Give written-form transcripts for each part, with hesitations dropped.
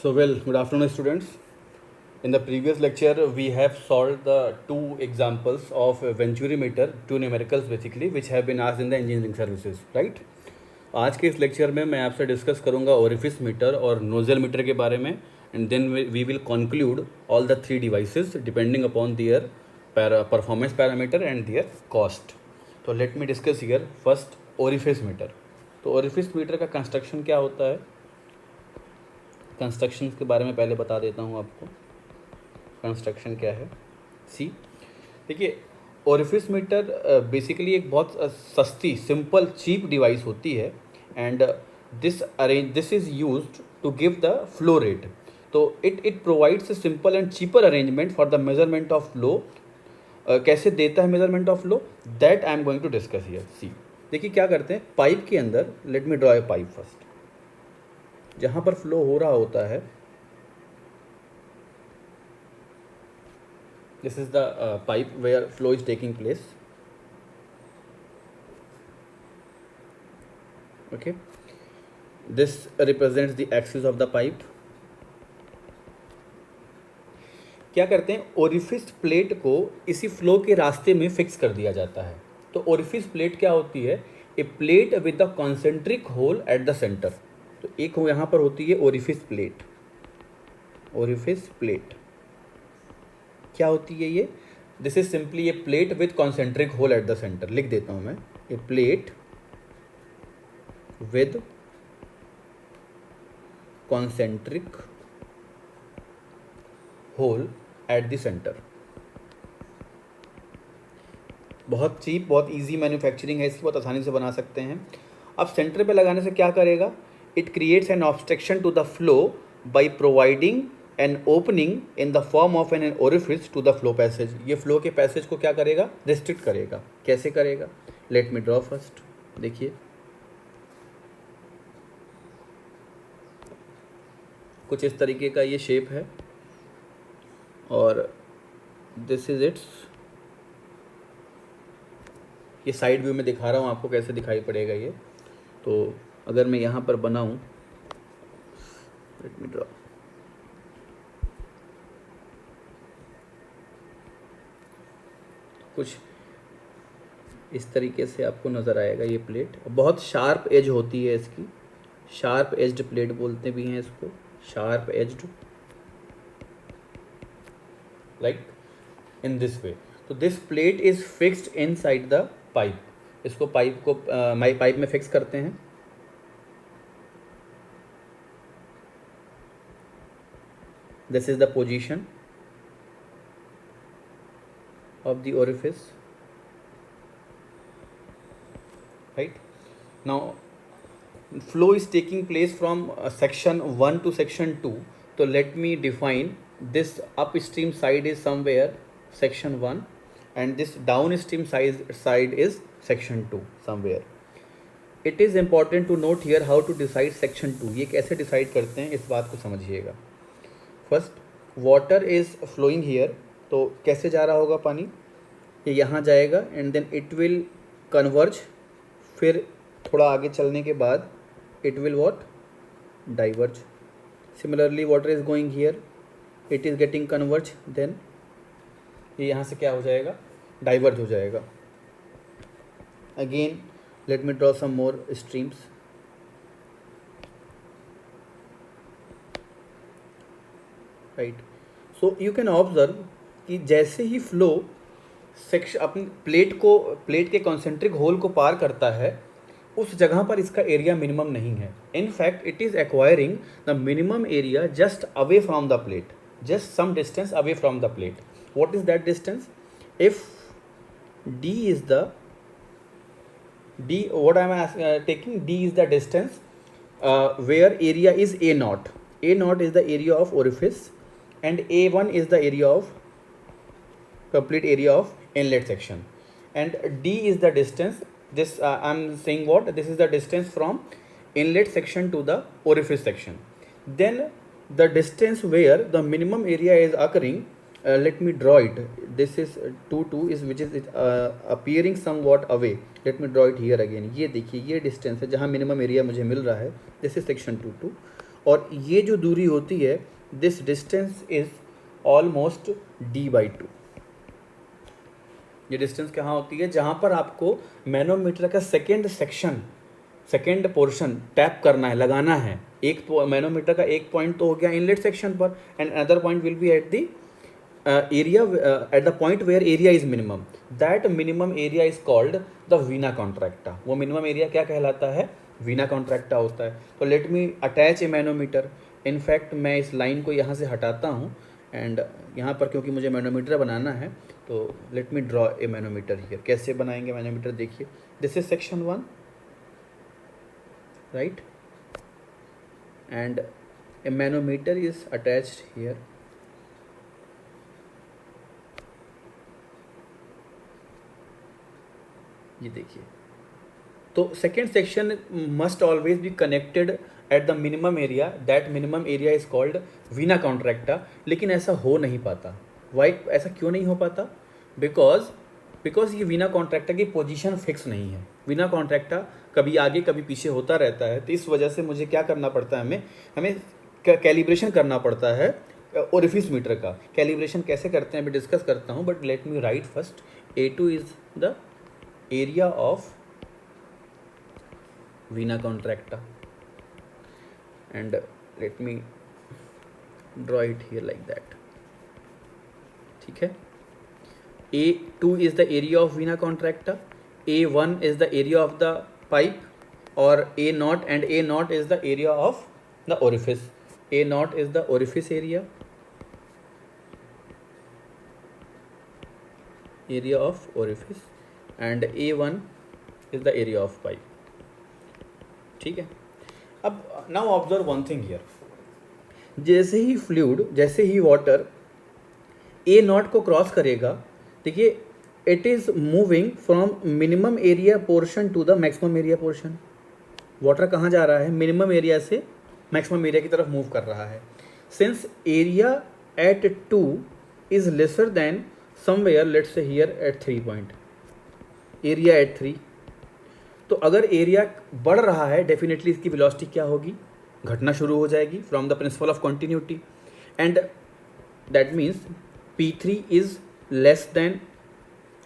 Good afternoon, students. In the previous lecture, we have solved the two examples of Venturimeter, two numericals basically, which have been asked in the engineering services, right? आज के इस lecture में मैं आपसे discuss करूंगा orifice meter और nozzle meter के बारे में and then we will conclude all the three devices depending upon their performance parameter and their cost. तो let me discuss here first orifice meter. तो ओरिफिस मीटर का construction क्या होता है, कंस्ट्रक्शन के बारे में पहले बता देता हूँ आपको. कंस्ट्रक्शन क्या है, सी देखिए, ओरिफिस मीटर बेसिकली एक बहुत सस्ती सिंपल चीप डिवाइस होती है and this is used to give the flow rate. तो it provides a simple and cheaper arrangement for the measurement of flow. कैसे देता है measurement of flow, that I am going to discuss here. See देखिए क्या करते हैं, pipe के अंदर, let me draw a pipe first. जहाँ पर फ्लो हो रहा होता है, this is the pipe where flow is taking place. Okay, this represents the axis of the pipe. क्या करते हैं, ओरिफिस प्लेट को इसी फ्लो के रास्ते में फिक्स कर दिया जाता है. तो ओरिफिस प्लेट क्या होती है, a plate with the concentric hole at the centre. तो एक यहाँ पर होती है ओरिफिस प्लेट. ओरिफिस प्लेट क्या होती है ये, this is simply a plate with concentric hole at the centre. लिख देता हूं मैं, a plate with concentric hole at the centre. बहुत चीप, बहुत इजी मैन्युफैक्चरिंग है इसकी, बहुत आसानी से बना सकते हैं. अब सेंटर पे लगाने से क्या करेगा, it creates an obstruction to the flow by providing an opening in the form of an orifice to the flow passage. ये flow के पैसेज को क्या करेगा, restrict करेगा. कैसे करेगा, let me draw first. देखिए कुछ इस तरीके का ये शेप है और दिस इज इट्स. ये साइड व्यू में दिखा रहा हूँ आपको कैसे दिखाई पड़ेगा ये. तो अगर मैं यहाँ पर बनाऊँ, लेट मी ड्रॉ, कुछ इस तरीके से आपको नज़र आएगा ये प्लेट. बहुत शार्प एज होती है इसकी, शार्प एज्ड प्लेट बोलते भी हैं इसको, sharp edged, like in this way. तो this plate is fixed inside the pipe. इसको पाइप को पाइप में फिक्स करते हैं. This is the position of the orifice, right? Now flow is taking place from section 1 to section 2. So let me define, this upstream side is somewhere section 1 and this downstream side is section 2 somewhere. It is important to note here how to decide section 2. ये कैसे decide करते हैं, इस बात को समझिएगा. First, water is flowing here. तो कैसे जा रहा होगा पानी, ये यहाँ जाएगा and then it will converge. फिर थोड़ा आगे चलने के बाद it will what, diverge. Similarly water is going here, it is getting converge, then ये यहाँ से क्या हो जाएगा, डाइवर्ज हो जाएगा. Again let me draw some more streams. Right, so you can observe कि जैसे ही फ्लो सेक्शन अपनी प्लेट के कॉन्सेंट्रिक होल को पार करता है, उस जगह पर इसका एरिया मिनिमम नहीं है. In fact it is acquiring the minimum area just away from the plate, just some distance away from the plate. What is that distance, if D is the what I am taking, d is the distance where area is a naught. A naught is the area of orifice and A1 is the area of complete area of inlet section, and D is the distance. This I am saying what, this is the distance from inlet section to the orifice section. Then the distance where the minimum area is occurring, let me draw it. This is 2 is which is appearing somewhat away. Let me draw it here again. ये देखिए ये distance है जहाँ minimum area मुझे मिल रहा है. This is section 2 2. और ये जो दूरी होती है, this distance is almost d/2। ये डिस्टेंस कहाँ होती है, जहाँ पर आपको मैनोमीटर का सेकेंड पोर्शन टैप करना है, लगाना है। एक मैनोमीटर का एक पॉइंट तो हो गया इनलेट सेक्शन पर, and another point will be at the area at the point where area is minimum. That minimum area is called the vena contracta. वो minimum area क्या कहलाता है, vena contracta होता है। तो let me attach a manometer. In fact मैं इस line को यहाँ से हटाता हूँ, एंड यहाँ पर क्योंकि मुझे मैनोमीटर बनाना है तो let me draw a manometer here. कैसे बनाएंगे मैनोमीटर, देखिए, this is section 1, right, and a manometer is attached here. ये देखिए, तो second section must always be connected at the minimum area, that minimum area is called Veena contracta. लेकिन ऐसा हो नहीं पाता। वाई, ऐसा क्यों नहीं हो पाता? बिकॉज ये वीना कॉन्ट्रैक्टा की पोजीशन फिक्स नहीं है। वीना कॉन्ट्रैक्टा कभी आगे कभी पीछे होता रहता है, तो इस वजह से मुझे क्या करना पड़ता है, हमें कैलिब्रेशन करना पड़ता है ओरिफिस मीटर का। कैलिब्रेशन कैसे करते हैं अभी डिस्कस करता हूँ, but let me right first. A2 is the area of vena contracta, and let me draw it here like that. ठीक है, A2 is the area of vena contracta, A1 is the area of the pipe, और A0 and A0 is the area of the orifice. A0 is the orifice area of orifice, and A1 is the area of pipe। ठीक है, अब now observe one thing here. जैसे ही fluid, जैसे ही water A0 को cross करेगा, देखिए, it is moving from minimum area portion to the maximum area portion. Water कहाँ जा रहा है, मिनिमम एरिया से मैक्सिमम एरिया की तरफ मूव कर रहा है। Since area at 2 is lesser than somewhere, let's say here at 3 point, area at 3, तो अगर एरिया बढ़ रहा है, डेफिनेटली इसकी वेलोसिटी क्या होगी, घटना शुरू हो जाएगी from the principle of continuity, and that means P3 is less than,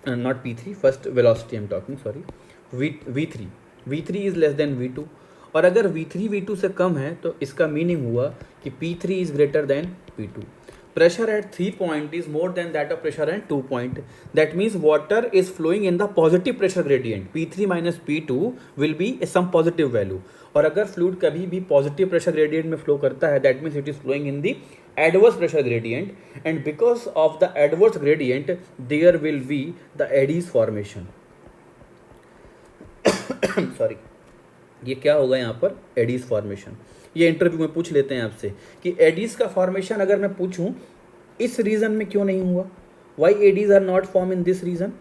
not P3, first velocity I am talking, sorry, V3 is less than V2, और अगर V3 V2 से कम है तो इसका मीनिंग हुआ कि P3 is greater than P2। Pressure at 3 point is more than that of pressure at 2 point. That means water is flowing in the positive pressure gradient. P3 minus P2 will be some positive value. और अगर fluid कभी भी positive pressure gradient में flow करता है, that means it is flowing in the adverse pressure gradient, and because of the adverse gradient there will be the eddies formation. Sorry, ये क्या होगा यहाँ पर, एडीज फॉर्मेशन। ये इंटरव्यू में पूछ लेते हैं आपसे कि एडीज का फॉर्मेशन अगर मैं पूछूं इस रीजन में क्यों नहीं हुआ, why eddies are not form in this region,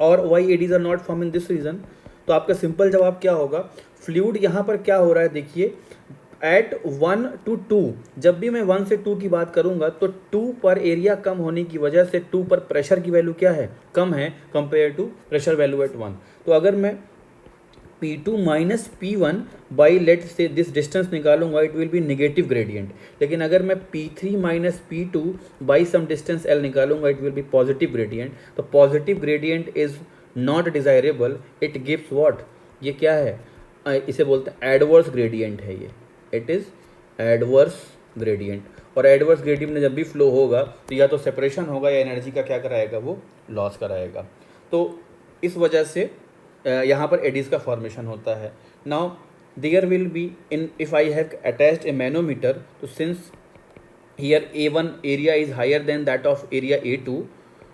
और why eddies are not form in this region, तो आपका सिंपल जवाब क्या होगा, फ्लूइड यहाँ पर क्या हो रहा है, देखिए, एट 1 to 2, जब भी मैं 1 से 2 की बात करूंगा तो 2 पर एरिया कम होने की वजह से 2 पर प्रेशर की वैल्यू क्या है, कम है compare to pressure value at 1। तो अगर मैं P2 minus P1 by let say this distance निकालूंगा, it will be negative gradient. लेकिन अगर मैं P3 minus P2 by some distance L निकालूंगा, it will be positive gradient. तो positive gradient is not desirable, it gives what, ये क्या है, इसे बोलते हैं एडवर्स ग्रेडियंट है ये, इट इज एडवर्स ग्रेडियंट। और एडवर्स ग्रेडियंट में जब भी फ्लो होगा तो या तो सेपरेशन होगा या एनर्जी का क्या कराएगा, वो लॉस कराएगा। तो इस वजह से यहाँ पर एडीज का फॉर्मेशन होता है। Now there will be in, if I have attached a manometer, तो since here A1 area is higher than that of area A2,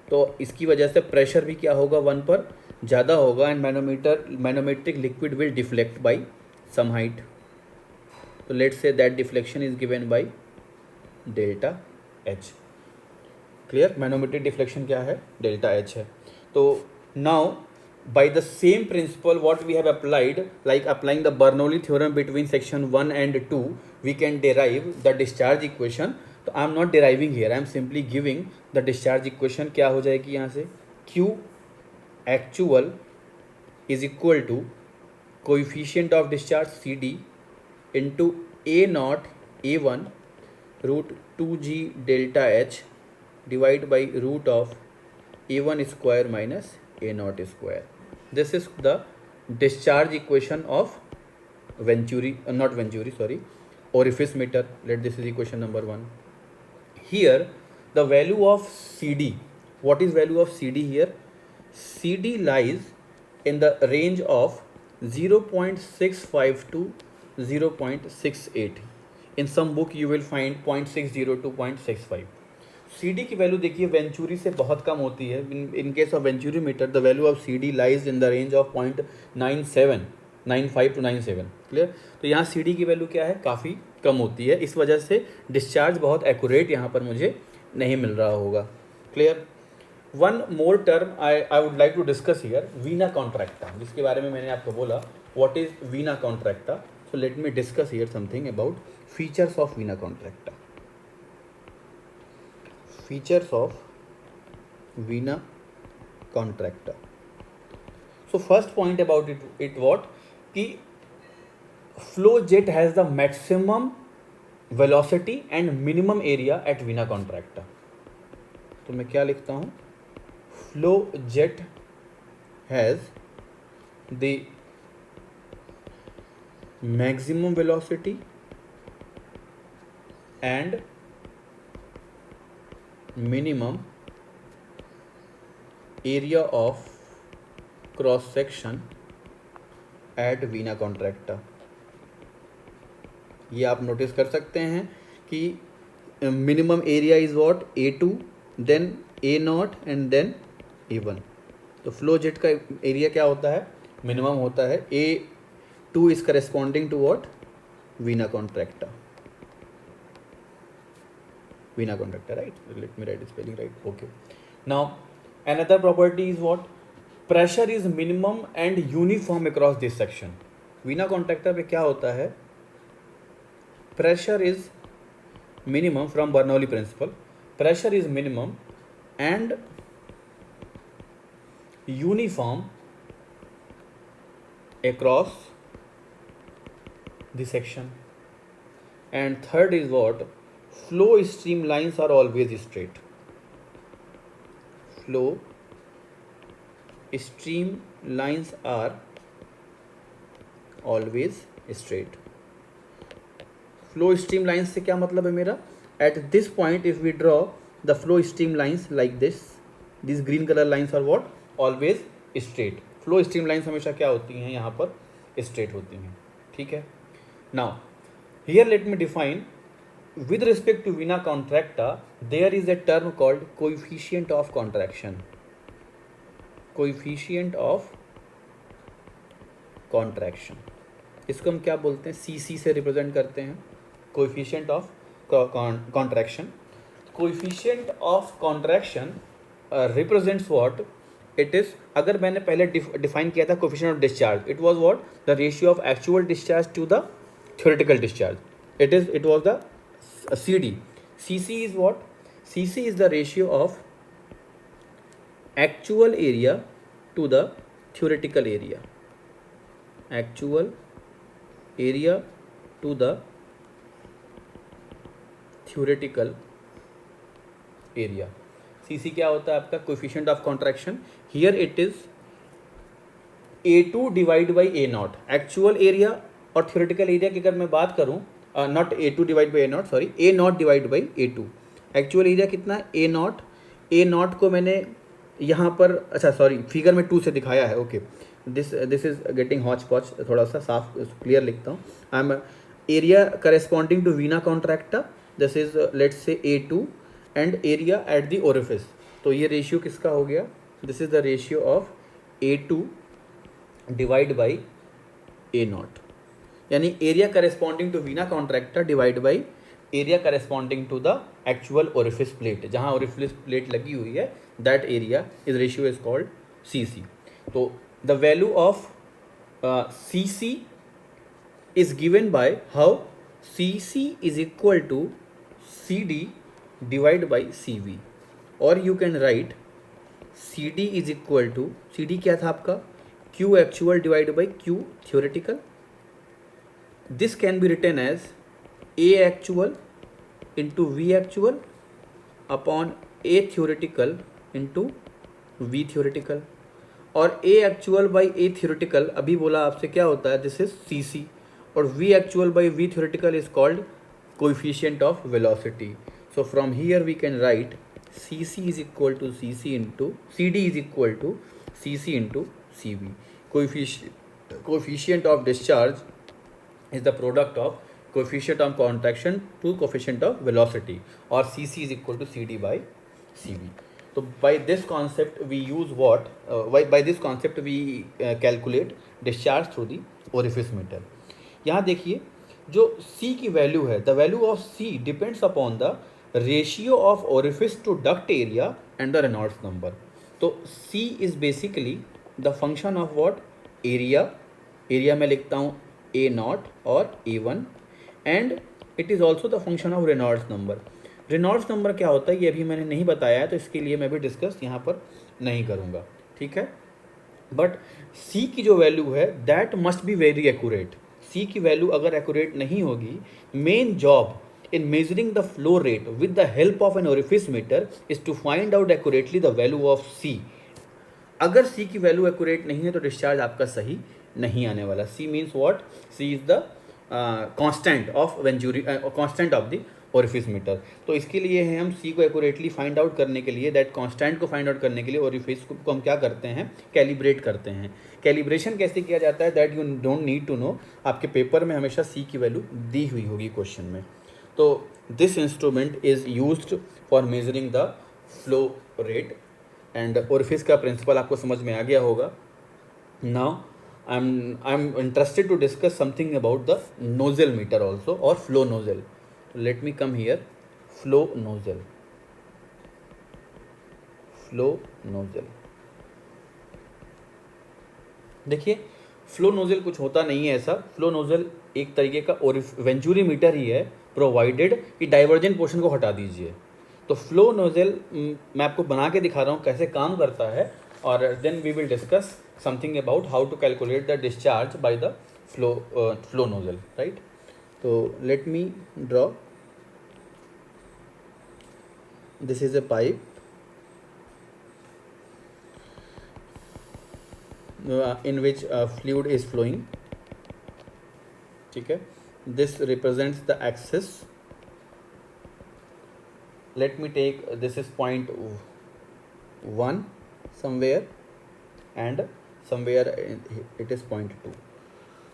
तो इसकी वजह से प्रेशर भी क्या होगा, 1 पर ज़्यादा होगा, and manometric liquid will deflect by some height. तो let's say that deflection is given by delta H। Clear, manometric deflection क्या है, डेल्टा H है। तो now by the same principle what we have applied, like applying the Bernoulli theorem between section 1 and 2, we can derive the discharge equation. तो I am not deriving here, I am simply giving the discharge equation। क्या हो जाएगी यहाँ से, Q actual is equal to coefficient of discharge CD into A naught A1 root 2g delta h divide by root of A1 square minus A0 square. This is the discharge equation of orifice meter. Let this is equation number 1. Here the value of CD, what is value of CD here? CD lies in the range of 0.65 to 0.68. In some book you will find 0.60 to 0.65. CD की value देखिए venturi से बहुत कम होती है. In case of venturi meter the value of CD lies in the range of 0.95 to 97. Clear. तो यहाँ CD की value क्या है, काफ़ी कम होती है. इस वजह से डिस्चार्ज बहुत एक्यूरेट यहाँ पर मुझे नहीं मिल रहा होगा. Clear. One more term I would like to discuss here, vena contracta, जिसके बारे में मैंने आपको बोला what is vena contracta. So let me discuss here something about features of vena contracta. Features of vena contracta. So first point about it what कि flow jet has the maximum velocity and minimum area at vena contracta. तो मैं क्या लिखता हूँ, flow jet has the maximum velocity and minimum area of cross section at vena contracta. ये आप notice कर सकते हैं कि minimum area is what, A2 then A0 and then A1. तो फ्लो जेट का एरिया क्या होता है, मिनिमम होता है. A2 is corresponding to what, vena contracta. Vena contracta, right? Let me write the spelling right. Okay. Now, another property is what? Pressure is minimum and uniform across this section. Vena contracta पे क्या होता है? Pressure is minimum from Bernoulli principle. Pressure is minimum and uniform across the section. And third is what? Flow stream lines are always straight. Flow stream lines are always straight. Flow stream lines से क्या मतलब है मेरा? At this point, if we draw the flow stream lines like this, these green color lines are what? Always straight. Flow stream lines हमेशा क्या होती हैं, यहाँ पर straight होती हैं. ठीक है. Now, here let me define. With respect to vena contracta, there is a term called coefficient of contraction. Coefficient of contraction. इसको हम क्या बोलते हैं, CC से रिप्रेजेंट करते हैं. Coefficient of contraction. Coefficient of contraction represents what? It is, अगर मैंने पहले डिफाइन किया था coefficient of discharge, it was what? The ratio of actual discharge to the theoretical discharge. It was the CD. CC is what? CC is the ratio of actual area to the theoretical area. Actual area to the theoretical area. CC क्या होता है आपका? Coefficient of contraction. Here it is A2 divided by A0. Actual area और theoretical area की अगर मैं बात करूँ, not A2 divide by A0, sorry A0 divide by A2. Actual area कितना है, A0 को मैंने यहाँ पर, अच्छा सॉरी, फिगर में 2 से दिखाया है. Okay, this is getting hotch potch, थोड़ा सा साफ क्लियर लिखता हूँ. I am area corresponding to vena contracta, this is let's say A2 and area at the orifice. तो ये रेशियो किसका हो गया, this is the ratio of A2 divide by A0. यानी area corresponding to vena contracta divide by area corresponding to the actual orifice plate. जहाँ orifice plate लगी हुई है, that area is ratio is called CC. तो the value of CC is given by how, CC is equal to CD divide by CV. और you can write CD is equal to, CD क्या था आपका, Q actual divide by Q theoretical. This can be written as A actual into V actual upon A theoretical into V theoretical, और A actual by A theoretical अभी बोला आपसे क्या होता है, दिस इज CC, और V actual by V theoretical is called coefficient of velocity. So from here we can write CC is equal to CC into CD is equal to CC into CV. Coefficient of discharge is the product of coefficient of contraction to coefficient of velocity, or CC is equal to CD by CV. So by this concept we use what? By this concept we calculate discharge through the orifice meter. यहाँ देखिए जो C की value है, the value of C depends upon the ratio of orifice to duct area and the Reynolds number. तो C is basically the function of what? Area. Area में लिखता हूँ A0 और A1, and it is also the function of Reynolds number. Reynolds number क्या होता है ये अभी मैंने नहीं बताया है, तो इसके लिए मैं भी डिस्कस यहाँ पर नहीं करूँगा, ठीक है. बट C की जो वैल्यू है that must be very accurate. C की वैल्यू अगर एक्यूरेट नहीं होगी, main job in measuring the flow rate with the help of an orifice meter is to find out accurately the value of C. अगर C की value accurate नहीं है तो discharge आपका सही नहीं आने वाला. C means what? C is the constant of venturi, constant of the orifice meter. तो इसके लिए है हम C को एक्यूरेटली फाइंड आउट करने के लिए, दैट कांस्टेंट को फाइंड आउट करने के लिए ओरिफिस को हम क्या करते हैं? कैलिब्रेट करते हैं. कैलिब्रेशन कैसे किया जाता है that you don't need to know. आपके पेपर में हमेशा C की वैल्यू दी हुई होगी क्वेश्चन में. तो this instrument is used for measuring the flow rate, and orifice का प्रिंसिपल आपको समझ में आ गया होगा. Now I am interested to discuss something about the nozzle meter also, और flow nozzle. Let me come here. Flow nozzle, flow nozzle. देखिए flow nozzle कुछ होता नहीं है ऐसा. फ्लो नोजल एक तरीके का वेंचुरी मीटर ही है, प्रोवाइडेड कि डाइवर्जेंट पोर्शन को हटा दीजिए. तो फ्लो नोजल मैं आपको बना के दिखा रहा हूँ कैसे काम करता है, और then we will discuss something about how to calculate the discharge by the flow nozzle, right. तो let me draw. This is a pipe in which fluid is flowing, ठीक है. This represents the axis. Let me take this is point 1 somewhere and somewhere it is point 2.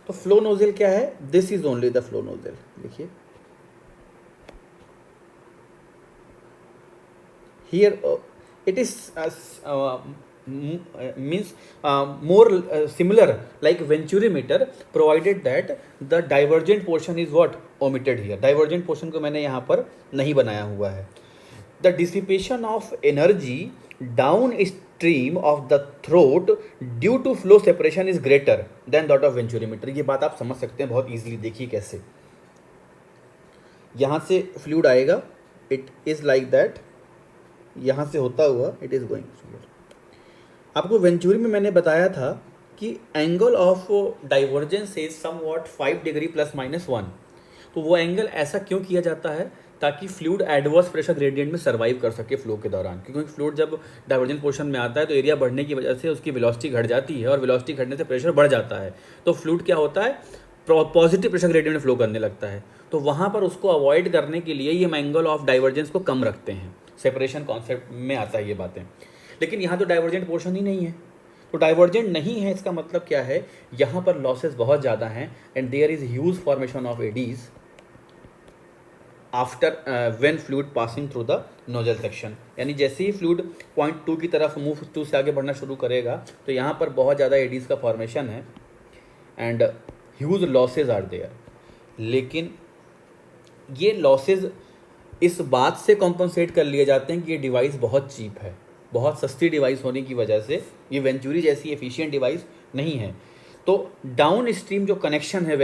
तो flow nozzle क्या है? This is only the flow nozzle. देखिए here it is means more similar like venturi meter, provided that the divergent portion is what? Omitted here. divergent portion को मैंने यहाँ पर नहीं बनाया हुआ है. The dissipation of energy downstream of the throat due to flow separation is greater than that of venturi meter. ये बात आप समझ सकते हैं बहुत easily. देखिए कैसे यहाँ से फ्लूइड आएगा, इट इज़ लाइक दैट, यहाँ से होता हुआ इट इज़ गोइंग. आपको वेंचुरी में मैंने बताया था कि angle of divergence is somewhat 5 degree ±1. तो वो एंगल ऐसा क्यों किया जाता है? ताकि फ्लूइड एडवर्स प्रेशर ग्रेडियंट में सर्वाइव कर सके फ्लो के दौरान. क्योंकि फ्लूइड जब डाइवर्जेंट पोर्शन में आता है तो एरिया बढ़ने की वजह से उसकी वेलोसिटी घट जाती है, और वेलोसिटी घटने से प्रेशर बढ़ जाता है. तो फ्लूइड क्या होता है? पॉजिटिव प्रेशर ग्रेडियंट में फ्लो करने लगता है. तो वहाँ पर उसको अवॉइड करने के लिए ये एंगल ऑफ डाइवर्जेंस को कम रखते हैं. सेपरेशन कॉन्सेप्ट में आता है ये बातें. लेकिन यहाँ तो डाइवर्जेंट पोर्शन ही नहीं है. तो डाइवर्जेंट नहीं है इसका मतलब क्या है? यहाँ पर लॉसेस बहुत ज़्यादा हैं, and there is huge formation of eddies after when fluid passing through the nozzle section. यानी जैसे ही फ्लूइड पॉइंट 2 की तरफ मूव 2 से आगे बढ़ना शुरू करेगा तो यहाँ पर बहुत ज़्यादा एडीज का फॉर्मेशन है, and huge losses are there. लेकिन ये लॉसेज इस बात से कॉम्पनसेट कर लिए जाते हैं कि ये डिवाइस बहुत चीप है, बहुत सस्ती डिवाइस होने की वजह से ये वेंचुरी जैसी एफिशिएंट डिवाइस नहीं है. तो डाउन स्ट्रीम जो कनेक्शन है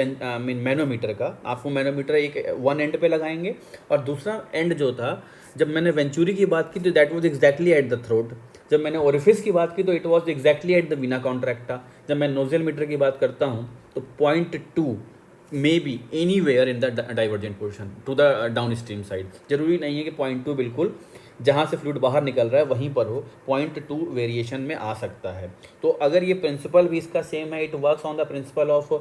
मैनोमीटर का, आपको मैनोमीटर एक वन एंड पे लगाएंगे, और दूसरा एंड जो था, जब मैंने वेंचुरी की बात की तो that was exactly at the throat. जब मैंने ओरिफिस की बात की तो it was exactly at the vena contracta. जब मैं नोजल मीटर की बात करता हूँ तो point 2 may be anywhere in the divergent portion to the downstream side. जरूरी नहीं है कि पॉइंट टू बिल्कुल जहाँ से फ्लूइड बाहर निकल रहा है वहीं पर हो, पॉइंट टू वेरिएशन में आ सकता है। तो अगर ये प्रिंसिपल भी इसका सेम है, it works on the principle of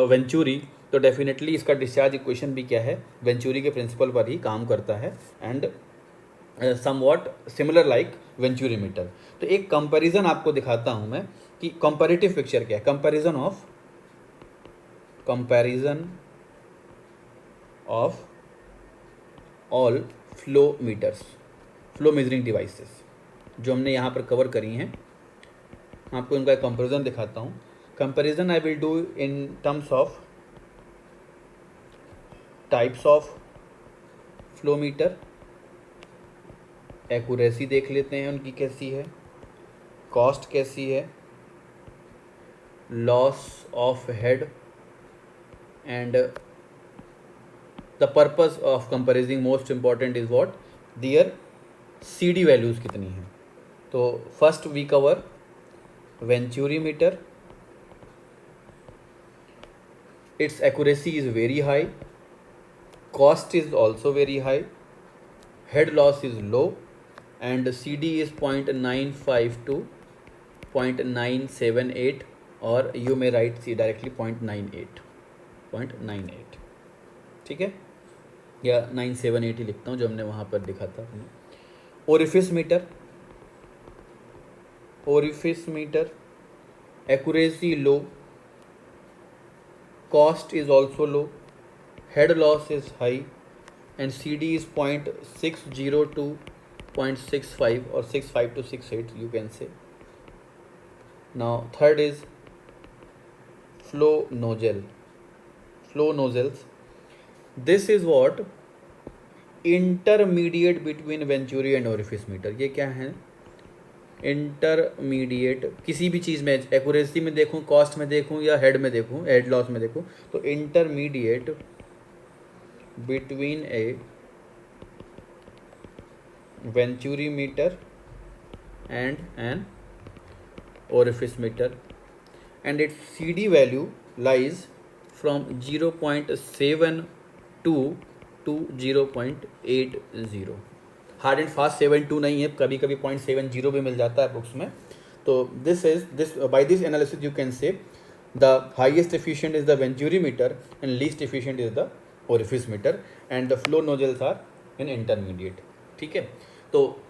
venturi, तो डेफिनेटली इसका डिस्चार्ज इक्वेशन भी क्या है, वेंचुरी के प्रिंसिपल पर ही काम करता है and somewhat similar like venturi meter. तो एक कंपैरिजन आपको दिखाता हूँ मैं कि कंपैरेटिव पिक्चर क्या है, comparison of all flow meters, flow measuring devices जो हमने यहाँ पर कवर करी हैं, आपको इनका एक कंपैरिजन दिखाता हूँ। Comparison I will do in terms of types of flow meter, accuracy देख लेते हैं उनकी कैसी है, कॉस्ट कैसी है, loss of head and the purpose of comparing most important is what, their CD values कितनी हैं। तो first we cover venturi meter, its accuracy is very high, cost is also very high, head loss is low, and CD is 0.95 to 0.978, or you may write C directly 0.98, ठीक है, या 978 ही लिखता हूँ जो हमने वहाँ पर लिखा था। Orifice meter accuracy low, cost is also low, head loss is high, and CD is 0.60 to 0.65 or 65 to 68 you can say. Now third is flow nozzles. This is what intermediate between venturi and orifice meter. ये क्या है, intermediate किसी भी चीज़ में, accuracy में देखूँ, cost में देखूँ, या हेड में देखूँ, हेड लॉस में देखूँ, तो intermediate between a venturi meter and an orifice meter, and its CD value lies from 0.72 to 0.80। Hard and fast 72 नहीं है, कभी कभी 0.70 भी मिल जाता है बुक्स में। तो this by this analysis you can say the highest efficient is the venturi meter and least efficient is the orifice meter, and the flow nozzles are in intermediate. ठीक है, तो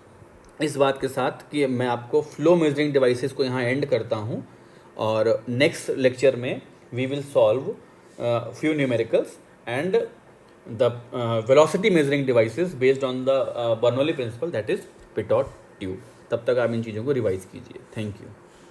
इस बात के साथ कि मैं आपको फ्लो मेजरिंग डिवाइसेस को यहाँ एंड करता हूँ, और नेक्स्ट लेक्चर में we will solve few numericals and the velocity measuring devices based on the Bernoulli principle, that is pitot tube. तब तक आप इन चीज़ों को रिवाइज कीजिए। Thank you.